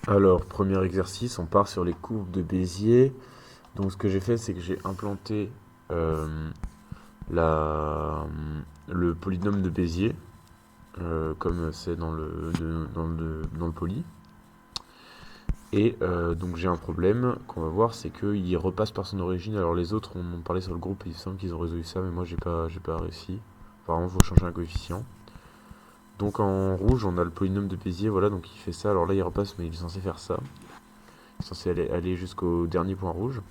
Alors, premier exercice, on part sur les courbes de Bézier. Donc, ce que j'ai fait, c'est que j'ai implanté euh, la, le polynôme de Bézier, comme c'est dans le poly. Et donc, j'ai un problème qu'on va voir, c'est qu'il repasse par son origine. Alors, les autres, on en parlait sur le groupe, il semble qu'ils ont résolu ça, mais moi, j'ai pas réussi. Apparemment, il faut changer un coefficient. Donc, en rouge, on a le polynôme de Bézier, voilà, donc il fait ça. Alors là, il repasse, mais il est censé faire ça. Il est censé aller jusqu'au dernier point rouge.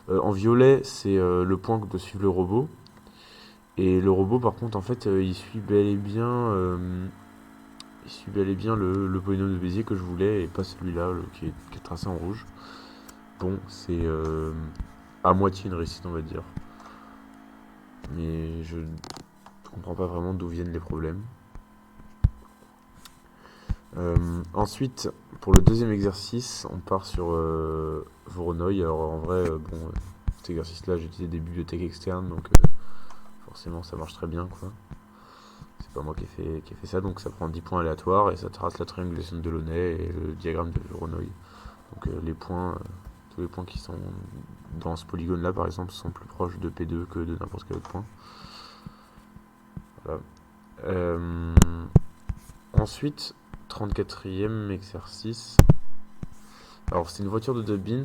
En violet, c'est le point que doit suivre le robot. Et le robot, par contre, en fait, il suit bel et bien le polynôme de Bézier que je voulais et pas celui-là qui est tracé en rouge. Bon, c'est à moitié une réussite, on va dire. Mais je comprends pas vraiment d'où viennent les problèmes. Ensuite, pour le deuxième exercice, on part sur Voronoi. Alors en vrai, cet exercice-là, j'ai utilisé des bibliothèques externes, donc forcément ça marche très bien, quoi. C'est pas moi qui ai fait ça, donc ça prend 10 points aléatoires et ça trace la triangulation de Delaunay et le diagramme de Voronoi. Donc tous les points qui sont dans ce polygone-là, par exemple, sont plus proches de P2 que de n'importe quel autre point. Voilà. Ensuite, 34e exercice. Alors c'est une voiture de Dobbins,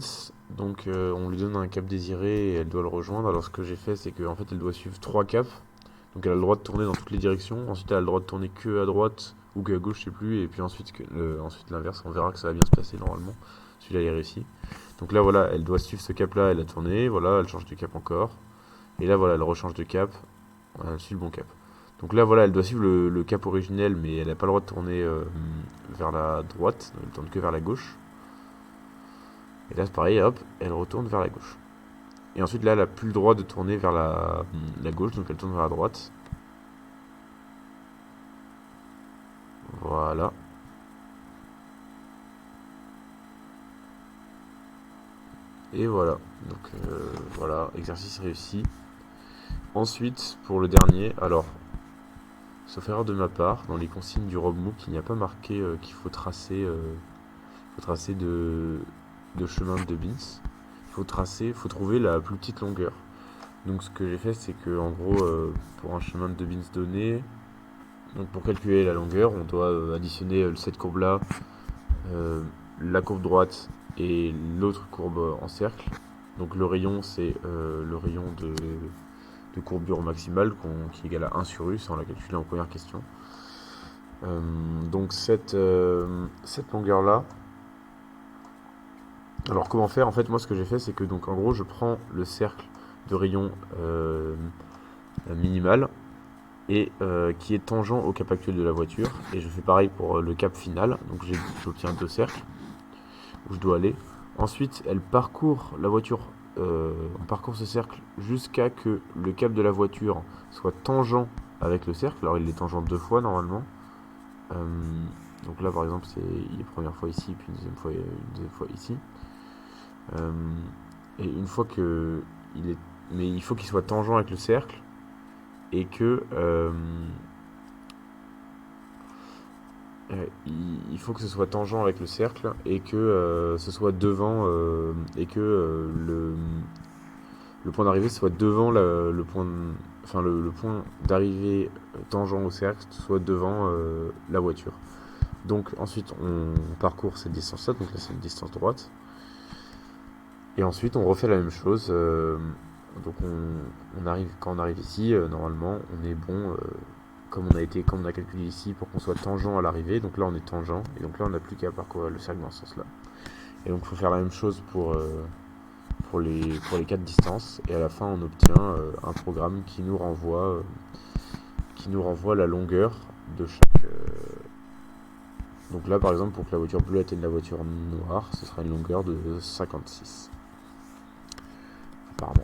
donc on lui donne un cap désiré et elle doit le rejoindre. Alors ce que j'ai fait, c'est qu'en fait elle doit suivre 3 caps. Donc elle a le droit de tourner dans toutes les directions. Ensuite elle a le droit de tourner que à droite ou que à gauche, je sais plus. Et puis ensuite l'inverse, on verra que ça va bien se passer normalement. Celui-là il est réussi. Donc là voilà, elle doit suivre ce cap-là, elle a tourné. Voilà, elle change de cap encore. Et là voilà, elle rechange de cap. Voilà, elle suit le bon cap. Donc là voilà, elle doit suivre le cap originel, mais elle n'a pas le droit de tourner vers la droite. Elle ne tourne que vers la gauche. Et là c'est pareil, hop, elle retourne vers la gauche. Et ensuite là elle n'a plus le droit de tourner vers la gauche, donc elle tourne vers la droite. Voilà. Et voilà. Donc voilà, exercice réussi. Ensuite, pour le dernier, alors, sauf erreur de ma part, dans les consignes du RobMOOC, il n'y a pas marqué qu'il faut tracer de chemin de Bins. Il faut trouver la plus petite longueur. Donc ce que j'ai fait, c'est que en gros, pour un chemin de Bins donné, donc pour calculer la longueur, on doit additionner cette courbe-là, la courbe droite et l'autre courbe en cercle. Donc le rayon, c'est le rayon de courbure maximale qui est égal à 1 sur U, ça on l'a calculé en première question. Donc cette longueur-là, alors comment faire? En fait, moi ce que j'ai fait, c'est que donc en gros, je prends le cercle de rayon minimal et qui est tangent au cap actuel de la voiture. Et je fais pareil pour le cap final. Donc j'obtiens 2 cercles où je dois aller. Ensuite, elle parcourt la voiture. On parcourt ce cercle jusqu'à que le cap de la voiture soit tangent avec le cercle. Alors il est tangent 2 fois normalement. Donc là par exemple il est première fois ici puis une deuxième fois ici. Et une fois que mais il faut qu'il soit tangent avec le cercle et que il faut que ce soit tangent avec le cercle et que ce soit devant et que le point d'arrivée soit devant le point le point d'arrivée tangent au cercle soit devant la voiture. Donc ensuite on parcourt cette distance là, donc là c'est une distance droite. Et ensuite on refait la même chose. Donc quand on arrive ici, normalement on est bon comme on a calculé ici pour qu'on soit tangent à l'arrivée. Donc là on est tangent et donc là on n'a plus qu'à parcourir le cercle dans ce sens là. Et donc il faut faire la même chose pour les 4 distances et à la fin on obtient un programme qui nous renvoie la longueur de chaque. Donc là par exemple pour que la voiture bleue atteigne la voiture noire, ce sera une longueur de 56. Apparemment.